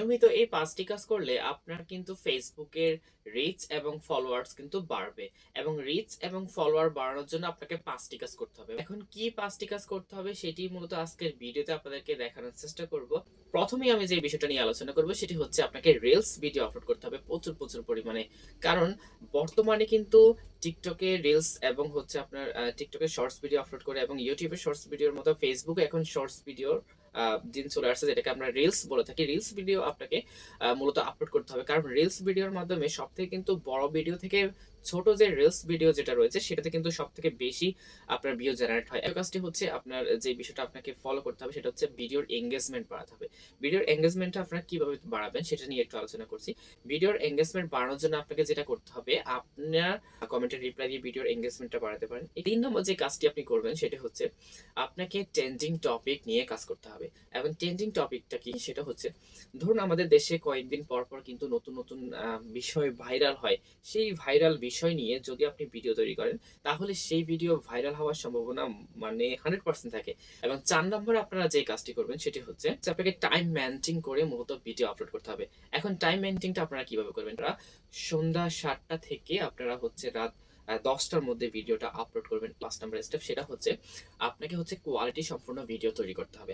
নিয়মিত এই ৫ টি কাজ করলে আপনার কিন্তু ফেসবুকের রিচ এবং ফলোয়ার্স কিন্তু বাড়বে। এবং রিচ এবং ফলোয়ার বাড়ানোর জন্য আপনাকে ৫ টি কাজ করতে হবে। এখন কি ৫ টি কাজ করতে হবে সেটি মূলত আজকের ভিডিওতে আপনাদেরকে দেখানোর চেষ্টা করব। প্রথমেই আমি যে বিষয়টা নিয়ে আলোচনা করব সেটি হচ্ছে আপনাকে রিলস ভিডিও আপলোড করতে হবে প্রচুর পরিমাণে। কারণ বর্তমানে কিন্তু টিকটকে রিলস এবং হচ্ছে আপনার টিকটকে শর্টস ভিডিও আপলোড করে এবং ইউটিউবে শর্টস ভিডিওর মতো ফেসবুকে এখন শর্টস ভিডিওর দিন চলে আসছে, যেটাকে আমরা রিলস বলে থাকি। রিলস ভিডিও আপনাকে মূলত আপলোড করতে হবে, কারণ রিলস ভিডিওর মাধ্যমে সব থেকে কিন্তু বড় ভিডিও থেকে ছোট যে রিলস ভিডিও যেটা রয়েছে সেটাতে কিন্তু সব থেকে বেশি আপনার ভিউ জেনারেট হয়। এই কাজটি হচ্ছে আপনার যে বিষয়টা আপনাকে ফলো করতে হবে সেটা হচ্ছে ভিডিওর এঙ্গেজমেন্ট বাড়াতে হবে। ভিডিওর এঙ্গেজমেন্টটা আপনারা কিভাবে বাড়াবেন সেটা নিয়ে একটু আলোচনা করছি। ভিডিওর এঙ্গেজমেন্ট বাড়ানোর জন্য আপনাকে যেটা করতে হবে, আপনার কমেন্টের রিপ্লাই দিয়ে ভিডিওর এঙ্গেজমেন্টটা বাড়াতে পারেন। ৩ নম্বর যে কাজটি আপনি করবেন সেটা হচ্ছে আপনাকে ট্রেন্ডিং টপিক নিয়ে কাজ করতে হবে। এবং ট্রেন্ডিং টপিকটা কি সেটা হচ্ছে, ধরুন আমাদের দেশে কয়েকদিন পর কিন্তু নতুন বিষয় ভাইরাল হয়। সেই ভাইরাল বিষয় নিয়ে যদি আপনি ভিডিও তৈরি করেন তাহলে সেই ভিডিও ভাইরাল হওয়ার সম্ভাবনা মানে 100% থাকে। এবং ৪ নম্বরে আপনারা যে কাজটি করবেন সেটি হচ্ছে যে আপনাকে টাইম মেইনটেইন করে মূলত ভিডিও আপলোড করতে হবে। এখন টাইম মেইনটেইনটা আপনারা কিভাবে করবেন? সন্ধ্যা ৭টা থেকে আপনারা হচ্ছে রাত ১০টার মধ্যে ভিডিওটা আপলোড করবেন। ৫ নাম্বার স্টেপ সেটা হচ্ছে আপনাকে হচ্ছে কোয়ালিটি সম্পূর্ণ ভিডিও তৈরি করতে হবে।